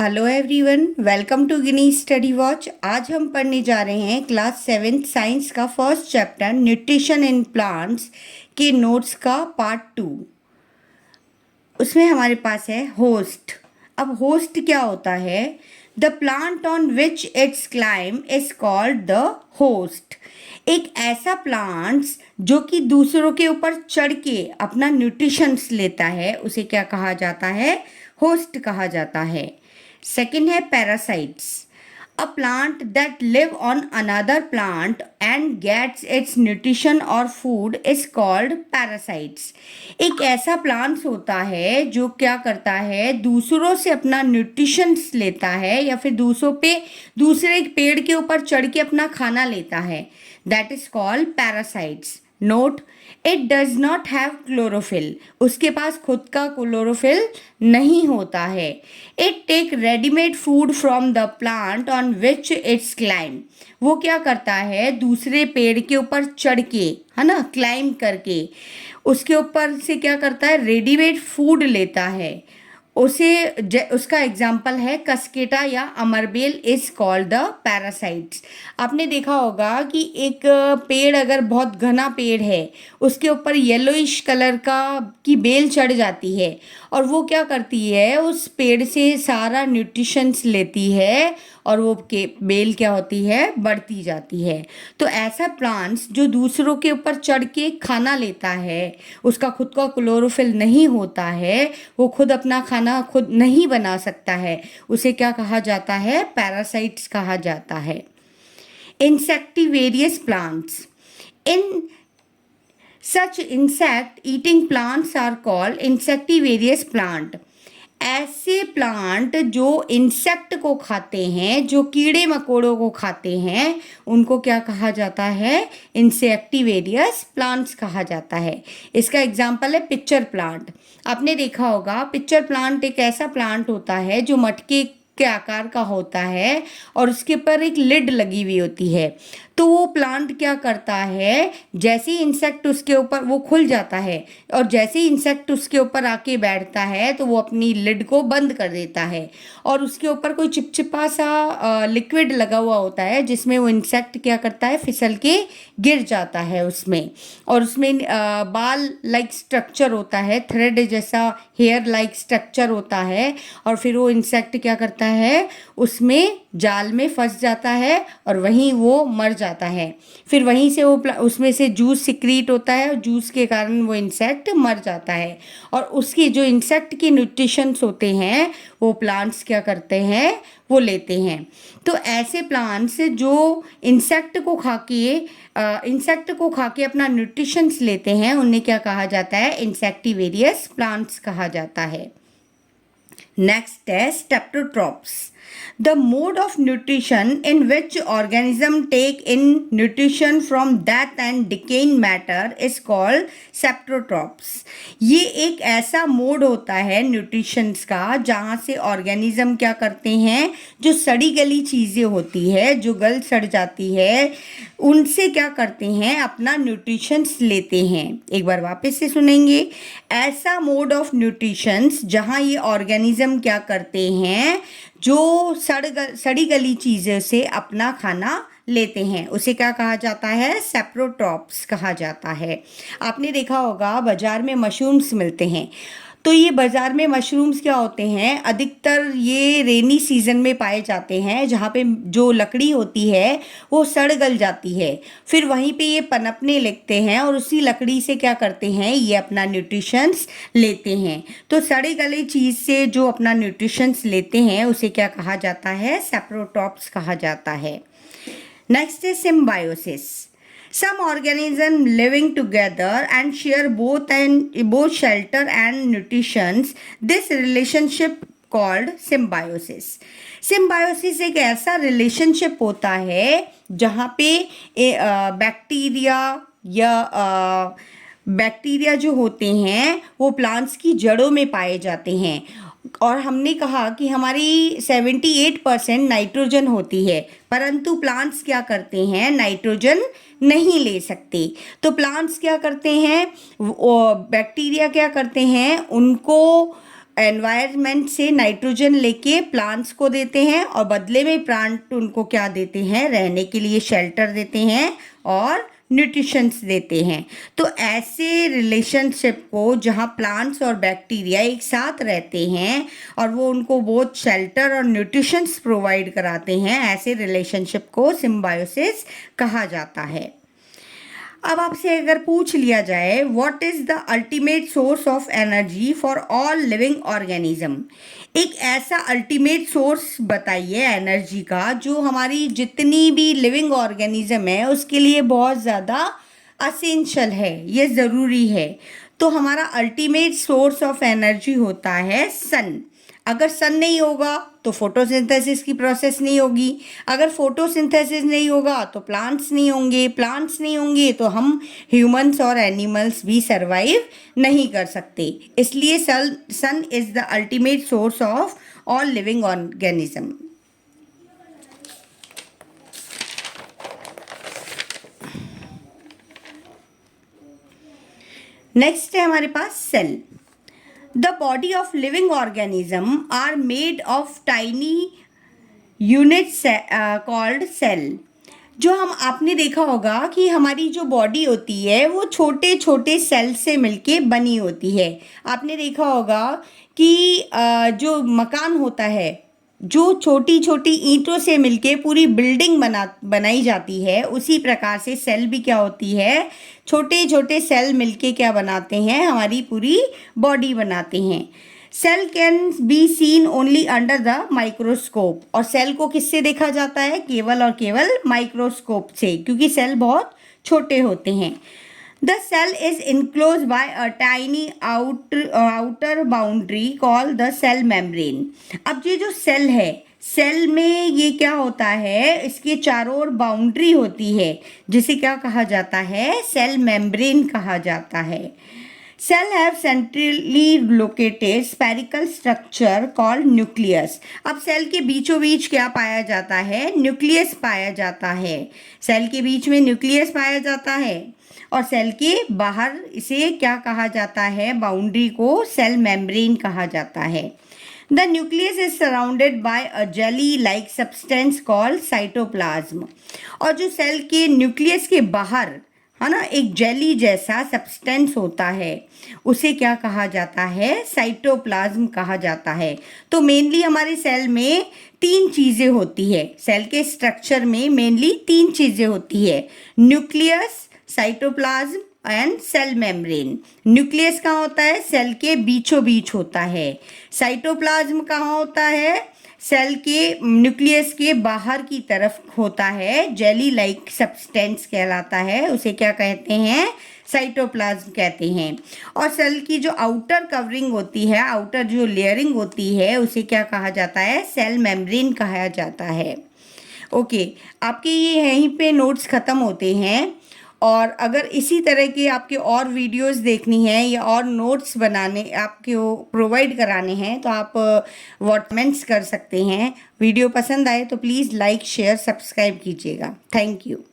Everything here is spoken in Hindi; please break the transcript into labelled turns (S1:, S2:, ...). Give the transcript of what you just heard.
S1: Hello everyone, welcome to Gini study watch. आज हम पढ़ने जा रहे हैं क्लास 7 साइंस का first chapter nutrition in plants के नोट्स का पार्ट 2। उसमें हमारे पास है होस्ट। अब होस्ट क्या होता है? The plant on which it's climb is called the host. एक ऐसा प्लांट्स जो कि दूसरों के ऊपर चढ़ के अपना न्यूट्रिशंस लेता है, उसे क्या कहा जाता है? होस्ट कहा जाता है। सेकेंड है parasites. A plant that live on another plant and gets its nutrition और फूड इज कॉल्ड पैरासाइट्स। एक ऐसा प्लांट्स होता है जो क्या करता है, दूसरों से अपना न्यूट्रिशंस लेता है या फिर दूसरे पेड़ के ऊपर चढ़ के अपना खाना लेता है। That is called parasites. Note, it does not have chlorophyll. उसके पास खुद का क्लोरोफिल नहीं होता है। It take readymade food from the plant on which it's climb. वो क्या करता है, दूसरे पेड़ के ऊपर चढ़ के, है ना, क्लाइम करके उसके ऊपर से क्या करता है, रेडीमेड फूड लेता है। उसका एग्जाम्पल है कस्केटा या अमरबेल इज कॉल्ड द पैरासाइट्स। आपने देखा होगा कि एक पेड़ अगर बहुत घना पेड़ है, उसके ऊपर येलोइश कलर की बेल चढ़ जाती है और वो क्या करती है, उस पेड़ से सारा न्यूट्रिशंस लेती है और वो के बेल क्या होती है, बढ़ती जाती है। तो ऐसा प्लांट्स जो दूसरों के ऊपर चढ़ के खाना लेता है, उसका खुद का क्लोरोफिल नहीं होता है, वो खुद अपना खाना खुद नहीं बना सकता है, उसे क्या कहा जाता है? पैरासाइट्स कहा जाता है। Insectivorous plants. In such insect eating plants are called insectivorous plant. ऐसे प्लांट जो इंसेक्ट को खाते हैं, जो कीड़े मकोड़ों को खाते हैं, उनको क्या कहा जाता है? इंसेक्टिवेरियस प्लांट्स कहा जाता है। इसका एग्जाम्पल है पिक्चर प्लांट। आपने देखा होगा पिक्चर प्लांट एक ऐसा प्लांट होता है जो मटके के आकार का होता है और उसके ऊपर एक लिड लगी हुई होती है। तो वो प्लांट क्या करता है, जैसे ही इंसेक्ट उसके ऊपर वो खुल जाता है और जैसे ही इंसेक्ट उसके ऊपर आके बैठता है तो वो अपनी लिड को बंद कर देता है और उसके ऊपर कोई चिपचिपा सा लिक्विड लगा हुआ होता है जिसमें वो इंसेक्ट क्या करता है, फिसल के गिर जाता है उसमें। और उसमें बाल लाइक स्ट्रक्चर होता है, थ्रेड जैसा हेयर लाइक स्ट्रक्चर होता है और फिर वो इंसेक्ट क्या करता है, उसमें जाल में फंस जाता है और वहीं वो मर जाता है। फिर वहीं से वो उसमें से जूस सिक्रीट होता है और जूस के कारण वो इंसेक्ट मर जाता है और उसकी जो इंसेक्ट की न्यूट्रिशंस होते हैं वो प्लांट्स क्या करते हैं, वो लेते हैं। तो ऐसे प्लांट्स जो इंसेक्ट को खा के अपना न्यूट्रिशंस लेते हैं, उन्हें क्या कहा जाता है? इंसेक्टिवेरियस प्लांट्स कहा जाता है। नेक्स्ट है स्टेप्टोट्रॉप्स। The mode of nutrition in which organism take in nutrition from death and decaying matter is called स्टेप्टोट्रॉप्स। ये एक ऐसा मोड होता है न्यूट्रिशंस का जहाँ से ऑर्गेनिज्म क्या करते हैं, जो सड़ी गली चीज़ें होती है, जो गल सड़ जाती है, उनसे क्या करते हैं, अपना न्यूट्रिशंस लेते हैं। एक बार वापस से सुनेंगे। ऐसा मोड ऑफ न्यूट्रिशंस जहाँ ये ऑर्गेनिज्म क्या करते हैं, जो सड़ी गली चीज़ों से अपना खाना लेते हैं, उसे क्या कहा जाता है? स्टेप्टोट्रॉप्स कहा जाता है। आपने देखा होगा बाजार में मशरूम्स मिलते हैं। तो ये बाज़ार में मशरूम्स क्या होते हैं, अधिकतर ये रेनी सीज़न में पाए जाते हैं जहाँ पे जो लकड़ी होती है वो सड़ गल जाती है, फिर वहीं पे ये पनपने लगते हैं और उसी लकड़ी से क्या करते हैं, ये अपना न्यूट्रिशंस लेते हैं। तो सड़े गले चीज़ से जो अपना न्यूट्रिशंस लेते हैं उसे क्या कहा जाता है? स्टेप्टोट्रॉप्स कहा जाता है। Next is symbiosis. Some organisms living together and share both shelter and nutrition. This relationship called symbiosis. Symbiosis एक ऐसा रिलेशनशिप होता है जहाँ पे बैक्टीरिया जो होते हैं वो प्लांट्स की जड़ों में पाए जाते हैं। और हमने कहा कि हमारी 78% नाइट्रोजन होती है, परंतु प्लांट्स क्या करते हैं, नाइट्रोजन नहीं ले सकते। तो प्लांट्स क्या करते हैं, बैक्टीरिया क्या करते हैं, उनको एनवायरनमेंट से नाइट्रोजन लेके प्लांट्स को देते हैं और बदले में प्लांट उनको क्या देते हैं, रहने के लिए शेल्टर देते हैं और न्यूट्रिशंस देते हैं। तो ऐसे रिलेशनशिप को जहाँ प्लांट्स और बैक्टीरिया एक साथ रहते हैं और वो उनको बहुत शेल्टर और न्यूट्रिशंस प्रोवाइड कराते हैं, ऐसे रिलेशनशिप को सिम्बायोसिस कहा जाता है। अब आपसे अगर पूछ लिया जाए what is the ultimate source of energy for all living organism, एक ऐसा अल्टीमेट सोर्स बताइए एनर्जी का जो हमारी जितनी भी लिविंग ऑर्गेनिज्म है उसके लिए बहुत ज़्यादा असेंशियल है, ये ज़रूरी है। तो हमारा अल्टीमेट सोर्स ऑफ एनर्जी होता है सन। अगर सन नहीं होगा तो फोटोसिंथेसिस की प्रोसेस नहीं होगी, अगर फोटोसिंथेसिस नहीं होगा तो प्लांट्स नहीं होंगे, प्लांट्स नहीं होंगे तो हम ह्यूमंस और एनिमल्स भी सरवाइव नहीं कर सकते। इसलिए sun is the ultimate source of all living organism. Next है हमारे पास cell. The body of living organism are made of tiny units called cell। जो हम आपने देखा होगा कि हमारी जो बॉडी होती है वो छोटे छोटे सेल से मिलके बनी होती है। आपने देखा होगा कि जो मकान होता है, जो छोटी छोटी ईंटों से मिलके पूरी बिल्डिंग बनाई जाती है, उसी प्रकार से सेल भी क्या होती है, छोटे छोटे सेल मिलके क्या बनाते हैं, हमारी पूरी बॉडी बनाते हैं। Cell can be seen only under the microscope, और सेल को किससे देखा जाता है, केवल और केवल माइक्रोस्कोप से, क्योंकि सेल बहुत छोटे होते हैं। The cell is enclosed by a tiny outer boundary called the cell membrane। अब ये जो सेल है, सेल में ये क्या होता है, इसके चारों ओर बाउंड्री होती है जिसे क्या कहा जाता है, सेल मेम्ब्रेन कहा जाता है। Cell have centrally located spherical structure called nucleus. अब सेल के बीचों बीच क्या पाया जाता है, न्यूक्लियस पाया जाता है। सेल के बीच में न्यूक्लियस पाया जाता है और सेल के बाहर इसे क्या कहा जाता है, बाउंड्री को सेल मेम्ब्रेन कहा जाता है। The nucleus is surrounded by a jelly like substance called cytoplasm. और जो सेल के न्यूक्लियस के बाहर है ना, एक जेली जैसा सब्सटेंस होता है, उसे क्या कहा जाता है, साइटोप्लाज्म कहा जाता है। तो मेनली हमारे सेल में तीन चीज़ें होती है, सेल के स्ट्रक्चर में मेनली तीन चीज़ें होती है, nucleus, cytoplasm and cell membrane. Nucleus कहाँ होता है, सेल के बीचों बीच होता है। साइटोप्लाज्म कहाँ होता है, सेल के न्यूक्लियस के बाहर की तरफ होता है, जेली लाइक सब्सटेंस कहलाता है, उसे क्या कहते हैं, साइटोप्लाज्म कहते हैं। और सेल की जो आउटर कवरिंग होती है, आउटर जो लेयरिंग होती है, उसे क्या कहा जाता है, सेल मेम्ब्रेन कहा जाता है। ओके, आपके ये यहीं पे नोट्स ख़त्म होते हैं। और अगर इसी तरह के आपके और वीडियोस देखनी है या और नोट्स बनाने आपके प्रोवाइड कराने हैं तो आप कमेंट्स कर सकते हैं। वीडियो पसंद आए तो प्लीज़ लाइक शेयर सब्सक्राइब कीजिएगा। Thank you.